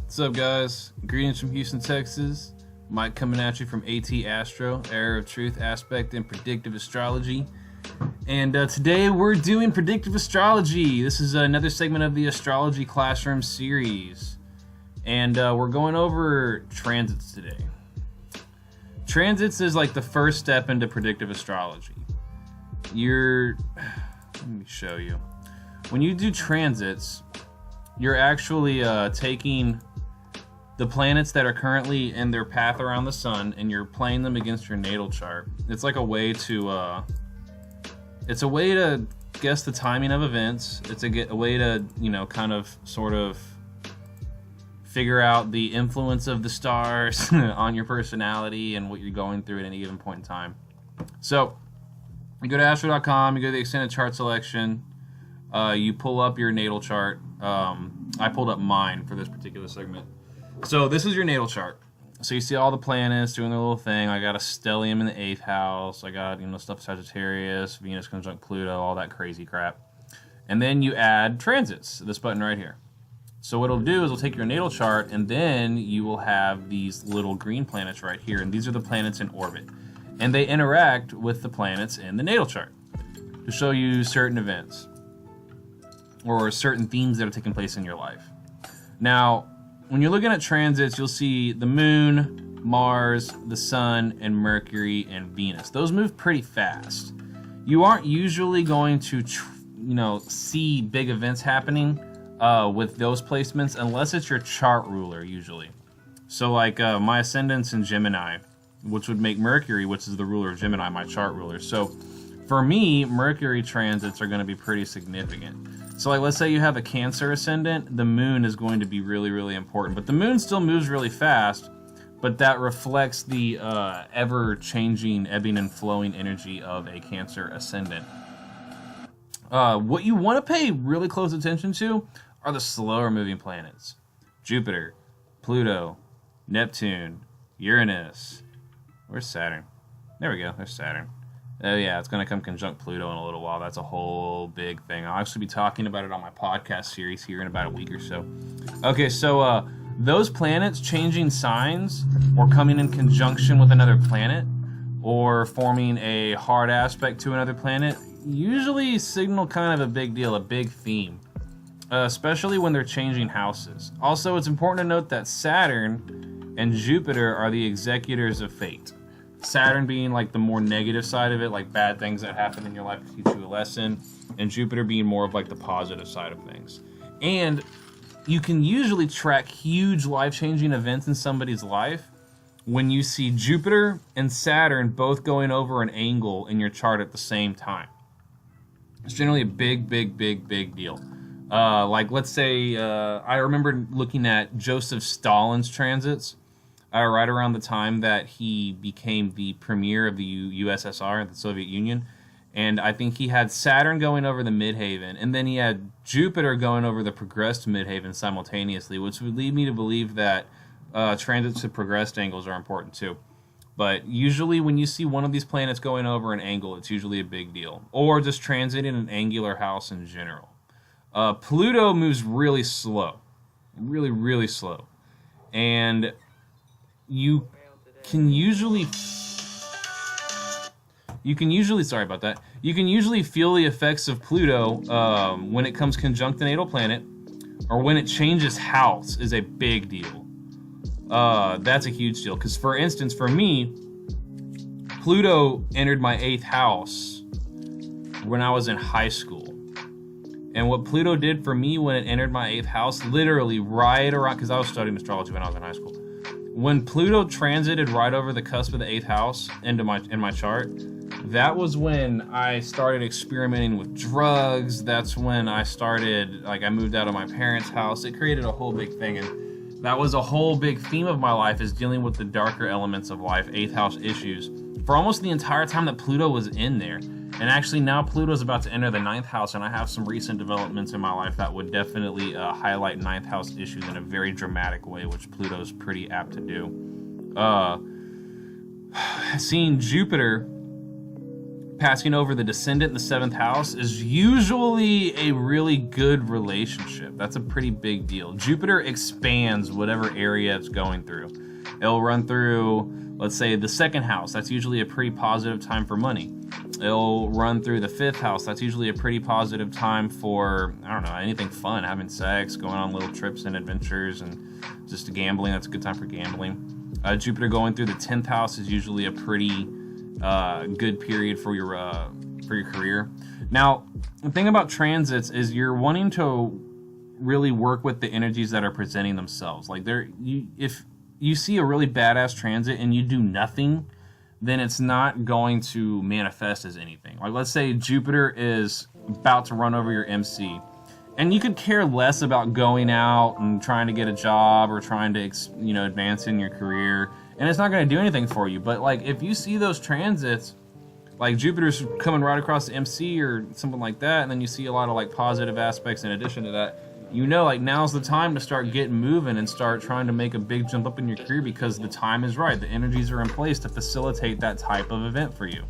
What's up, guys? Greetings from Houston, Texas. Mike coming at you from AT Astro, Era of Truth, Aspect, and Predictive Astrology. And today we're doing Predictive Astrology. This is another segment of the Astrology Classroom series. And we're going over transits today. Transits is like the first step into Predictive Astrology. Let me show you. When you do transits, you're actually taking the planets that are currently in their path around the sun and you're playing them against your natal chart. It's like a way to guess the timing of events. It's a way to, kind of sort of figure out the influence of the stars on your personality and what you're going through at any given point in time. So you go to astro.com, you go to the extended chart selection, you pull up your natal chart. I pulled up mine for this particular segment. So this is your natal chart. So you see all the planets doing their little thing. I got a stellium in the 8th house. I got, stuff Sagittarius, Venus conjunct Pluto, all that crazy crap. And then you add transits, this button right here. So what it'll do is it'll take your natal chart and then you will have these little green planets right here. And these are the planets in orbit. And they interact with the planets in the natal chart to show you certain events or certain themes that are taking place in your life. Now, when you're looking at transits, you'll see the moon, Mars, the sun, and Mercury and Venus. Those move pretty fast. You aren't usually going to, see big events happening with those placements unless it's your chart ruler, usually. So like my ascendant's in Gemini, which would make Mercury, which is the ruler of Gemini, my chart ruler. So for me, Mercury transits are going to be pretty significant. So like, let's say you have a Cancer ascendant, the moon is going to be really, really important. But the moon still moves really fast, but that reflects the ever-changing, ebbing and flowing energy of a Cancer ascendant. What you want to pay really close attention to are the slower moving planets. Jupiter, Pluto, Neptune, Uranus. Where's Saturn? There we go, there's Saturn. Oh yeah, it's going to come conjunct Pluto in a little while. That's a whole big thing. I'll actually be talking about it on my podcast series here in about a week or so. Okay, so those planets changing signs or coming in conjunction with another planet or forming a hard aspect to another planet usually signal kind of a big deal, a big theme, especially when they're changing houses. Also, it's important to note that Saturn and Jupiter are the executors of fate. Saturn being like the more negative side of it, like bad things that happen in your life to teach you a lesson, and Jupiter being more of like the positive side of things. And you can usually track huge life-changing events in somebody's life when you see Jupiter and Saturn both going over an angle in your chart at the same time. It's generally a big, big, big, big deal. Like let's say, I remember looking at Joseph Stalin's transits, right around the time that he became the premier of the USSR, the Soviet Union. And I think he had Saturn going over the midhaven, and then he had Jupiter going over the progressed midhaven simultaneously, which would lead me to believe that transits to progressed angles are important too. But usually when you see one of these planets going over an angle, it's usually a big deal. Or just transiting an angular house in general. Pluto moves really slow. Really, really slow. And you can usually sorry about that. You can usually feel the effects of Pluto when it comes conjunct the natal planet, or when it changes house is a big deal. That's a huge deal because, for instance, for me, Pluto entered my 8th house when I was in high school. And what Pluto did for me when it entered my 8th house, literally right around, because I was studying astrology when I was in high school. When Pluto transited right over the cusp of the 8th house in my chart, that was when I started experimenting with drugs. That's when I started, I moved out of my parents' house. It created a whole big thing, and that was a whole big theme of my life, is dealing with the darker elements of life, 8th house issues, for almost the entire time that Pluto was in there. And actually now Pluto's about to enter the 9th house, and I have some recent developments in my life that would definitely highlight 9th house issues in a very dramatic way, which Pluto's pretty apt to do. Seeing Jupiter passing over the descendant in the 7th house is usually a really good relationship. That's a pretty big deal. Jupiter expands whatever area it's going through. It'll run through, let's say, the 2nd house. That's usually a pretty positive time for money. It'll run through the 5th house. That's usually a pretty positive time for, I don't know, anything fun, having sex, going on little trips and adventures, and just gambling. That's a good time for gambling. Jupiter going through the 10th house is usually a pretty good period for your career. Now, the thing about transits is you're wanting to really work with the energies that are presenting themselves. Like if you see a really badass transit and you do nothing, then it's not going to manifest as anything. Like, let's say Jupiter is about to run over your MC, and you could care less about going out and trying to get a job or trying to, advance in your career, and it's not going to do anything for you. But like, if you see those transits, like Jupiter's coming right across the MC or something like that, and then you see a lot of like positive aspects in addition to that, like now's the time to start getting moving and start trying to make a big jump up in your career, because the time is right. The energies are in place to facilitate that type of event for you.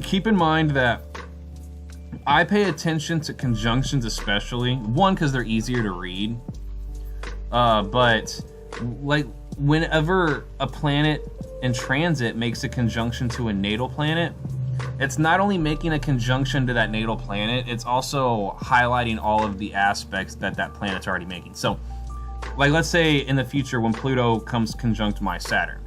Keep in mind that I pay attention to conjunctions, especially one, because they're easier to read, but like whenever a planet in transit makes a conjunction to a natal planet, it's not only making a conjunction to that natal planet, it's also highlighting all of the aspects that that planet's already making. So, like, let's say in the future when Pluto comes conjunct my Saturn,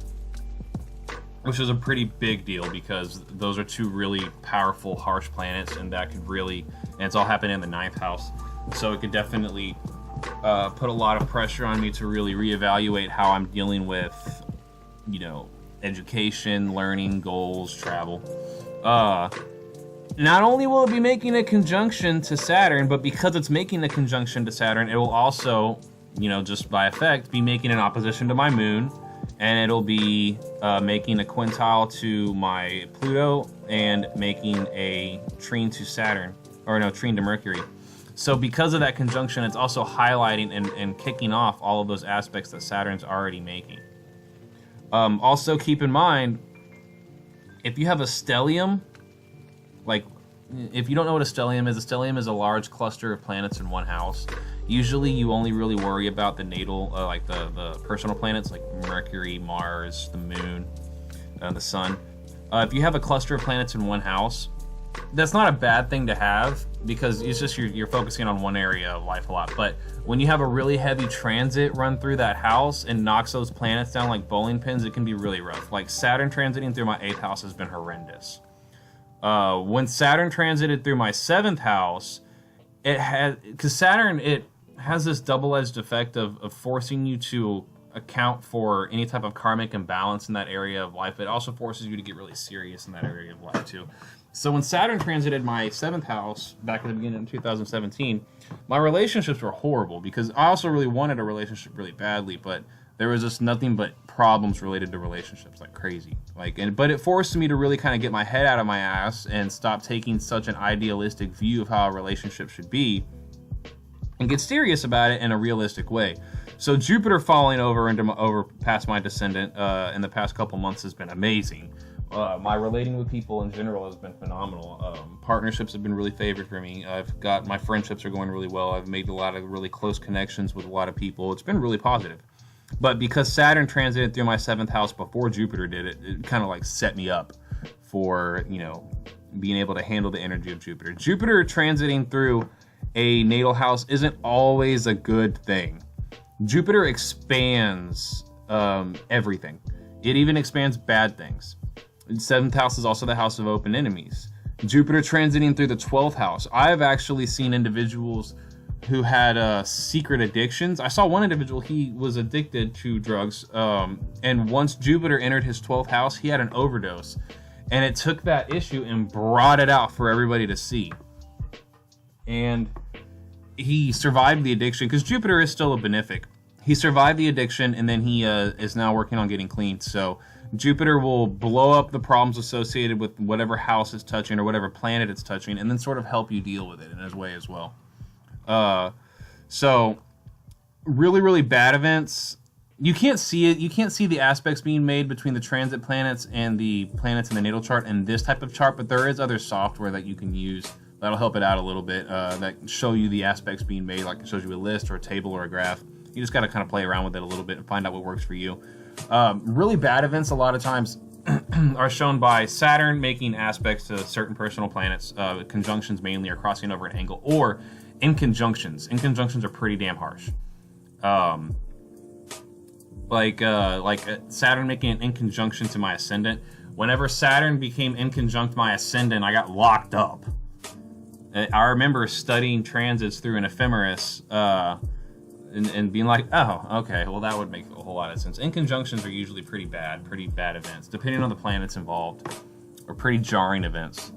which is a pretty big deal because those are two really powerful, harsh planets, and that could really, and it's all happening in the 9th house, so it could definitely put a lot of pressure on me to really reevaluate how I'm dealing with, education, learning, goals, travel. Not only will it be making a conjunction to Saturn, but because it's making a conjunction to Saturn, it will also, just by effect, be making an opposition to my moon, and it'll be making a quintile to my Pluto and making a trine to Saturn, trine to Mercury. So because of that conjunction, it's also highlighting and kicking off all of those aspects that Saturn's already making. Also keep in mind, if you have a stellium, like, if you don't know what a stellium is a large cluster of planets in one house. Usually you only really worry about the natal, like the personal planets, like Mercury, Mars, the moon, the sun. If you have a cluster of planets in one house, that's not a bad thing to have, because it's just you're focusing on one area of life a lot. But when you have a really heavy transit run through that house and knocks those planets down like bowling pins, it can be really rough. Like Saturn transiting through my 8th house has been horrendous. When Saturn transited through my 7th house, because Saturn, it has this double-edged effect of forcing you to account for any type of karmic imbalance in that area of life. It also forces you to get really serious in that area of life too. So when Saturn transited my 7th house back in the beginning of 2017, my relationships were horrible, because I also really wanted a relationship really badly, but there was just nothing but problems related to relationships like crazy. But it forced me to really kind of get my head out of my ass and stop taking such an idealistic view of how a relationship should be and get serious about it in a realistic way. So Jupiter falling over past my descendant in the past couple months has been amazing. My relating with people in general has been phenomenal. Partnerships have been really favored for me. My friendships are going really well. I've made a lot of really close connections with a lot of people. It's been really positive. But because Saturn transited through my 7th house before Jupiter did, it kind of like set me up for, being able to handle the energy of Jupiter. Jupiter transiting through a natal house isn't always a good thing. Jupiter expands everything. It even expands bad things. The 7th house is also the house of open enemies. Jupiter transiting through the 12th house. I've actually seen individuals who had secret addictions. I saw one individual, he was addicted to drugs, and once Jupiter entered his 12th house, he had an overdose, and it took that issue and brought it out for everybody to see. And he survived the addiction, because Jupiter is still a benefic. He survived the addiction, and then he is now working on getting clean. So Jupiter will blow up the problems associated with whatever house it's touching or whatever planet it's touching, and then sort of help you deal with it in his way as well. So really, really bad events, You can't see it. You can't see the aspects being made between the transit planets and the planets in the natal chart and this type of chart, but there is other software that you can use that'll help it out a little bit, that show you the aspects being made, like it shows you a list or a table or a graph. You just got to kind of play around with it a little bit and find out what works for you. Really bad events a lot of times are shown by Saturn making aspects to certain personal planets, conjunctions mainly, or crossing over an angle, or inconjunctions. Inconjunctions are pretty damn harsh. Like Saturn making an inconjunction to my ascendant. Whenever Saturn became inconjunct my ascendant, I got locked up. I remember studying transits through an ephemeris and being like, oh, okay, well, that would make a whole lot of sense. Inconjunctions are usually pretty bad events, depending on the planets involved, or pretty jarring events.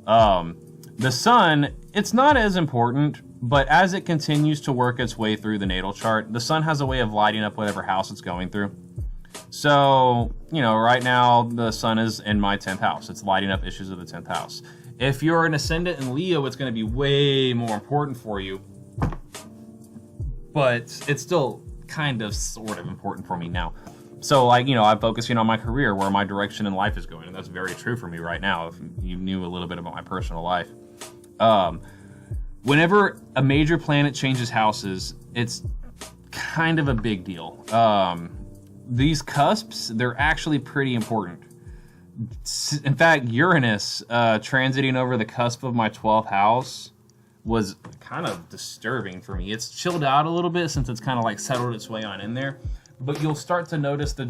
The sun, it's not as important, but as it continues to work its way through the natal chart, the sun has a way of lighting up whatever house it's going through. So, right now the sun is in my 10th house. It's lighting up issues of the 10th house. If you're an ascendant in Leo, it's going to be way more important for you. But it's still kind of sort of important for me now. So, I'm focusing on my career, where my direction in life is going. And that's very true for me right now, if you knew a little bit about my personal life. Whenever a major planet changes houses, it's kind of a big deal. These cusps, they're actually pretty important. In fact, Uranus transiting over the cusp of my 12th house was kind of disturbing for me. It's chilled out a little bit since it's kind of like settled its way on in there. But you'll start to notice the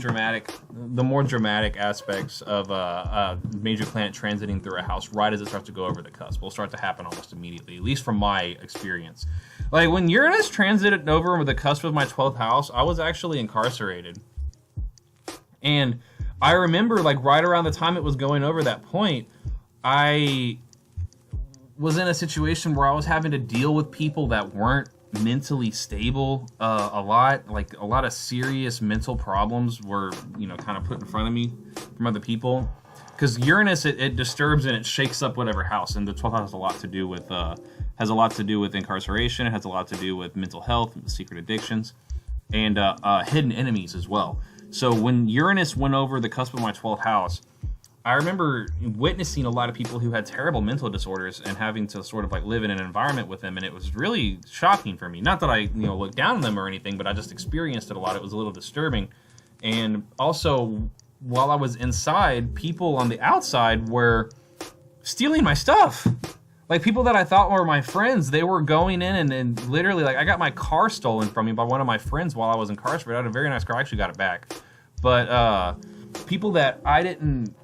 more dramatic aspects of a major planet transiting through a house right as it starts to go over the cusp. Will start to happen almost immediately, at least from my experience. Like when Uranus transited over the cusp of my 12th house, I was actually incarcerated. And I remember, like, right around the time it was going over that point, I was in a situation where I was having to deal with people that weren't mentally stable. A lot of serious mental problems were, kind of put in front of me from other people. Because Uranus, it disturbs and it shakes up whatever house, and the 12th house has a lot to do with incarceration. It has a lot to do with mental health, secret addictions, and hidden enemies as well. So when Uranus went over the cusp of my 12th house, I remember witnessing a lot of people who had terrible mental disorders and having to sort of like live in an environment with them, and it was really shocking for me. Not that I looked down on them or anything, but I just experienced it a lot. It was a little disturbing. And also, while I was inside, people on the outside were stealing my stuff. Like, people that I thought were my friends, they were going in and literally, like, I got my car stolen from me by one of my friends while I was incarcerated. I had a very nice car. I actually got it back. But people that I didn't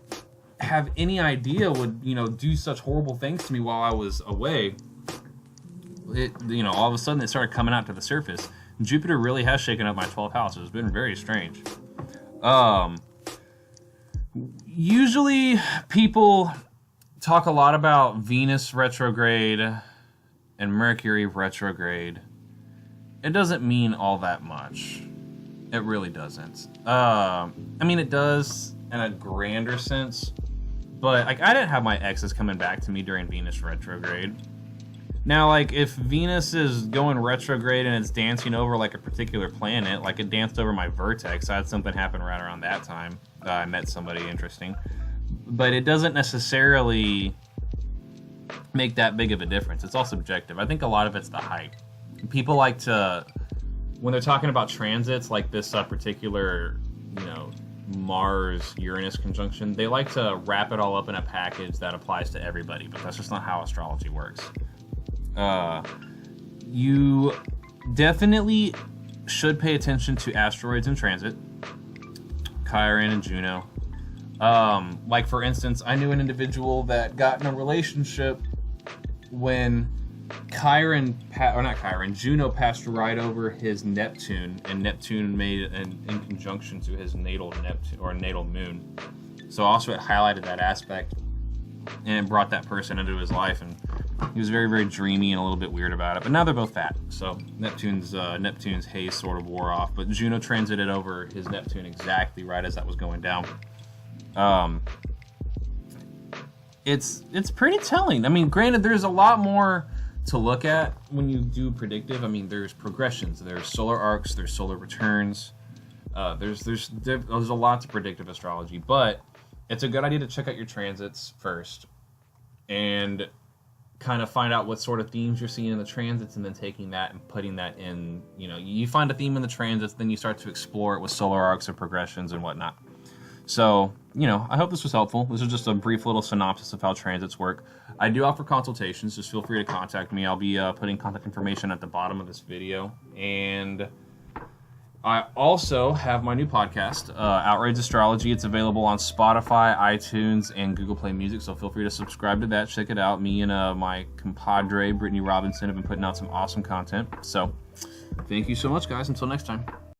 have any idea would, do such horrible things to me while I was away, all of a sudden it started coming out to the surface. Jupiter really has shaken up my 12th house. It's been very strange. Usually people talk a lot about Venus retrograde and Mercury retrograde. It doesn't mean all that much. It really doesn't. It does in a grander sense, but like I didn't have my exes coming back to me during Venus retrograde. Now, like, if Venus is going retrograde and it's dancing over like a particular planet, like it danced over my vertex, I had something happen right around that time. I met somebody interesting. But it doesn't necessarily make that big of a difference. It's all subjective. I think a lot of it's the height. People like to, when they're talking about transits, like this particular, Mars-Uranus conjunction, they like to wrap it all up in a package that applies to everybody, but that's just not how astrology works. You definitely should pay attention to asteroids in transit, Chiron and Juno. Like, for instance, I knew an individual that got in a relationship when Juno passed right over his Neptune, and Neptune made in conjunction to his natal Neptune or natal moon. So also it highlighted that aspect, and it brought that person into his life, and he was very, very dreamy and a little bit weird about it. But now they're both fat, so Neptune's haze sort of wore off. But Juno transited over his Neptune exactly right as that was going down. It's pretty telling. Granted, there's a lot more to look at when you do predictive. There's progressions, there's solar arcs, there's solar returns. There's a lot to predictive astrology, but it's a good idea to check out your transits first and kind of find out what sort of themes you're seeing in the transits, and then taking that and putting that in, you find a theme in the transits, then you start to explore it with solar arcs and progressions and whatnot. So, I hope this was helpful. This is just a brief little synopsis of how transits work. I do offer consultations. Just feel free to contact me. I'll be putting contact information at the bottom of this video. And I also have my new podcast, Outrage Astrology. It's available on Spotify, iTunes, and Google Play Music, so feel free to subscribe to that. Check it out. Me and my compadre, Brittany Robinson, have been putting out some awesome content. So, thank you so much, guys. Until next time.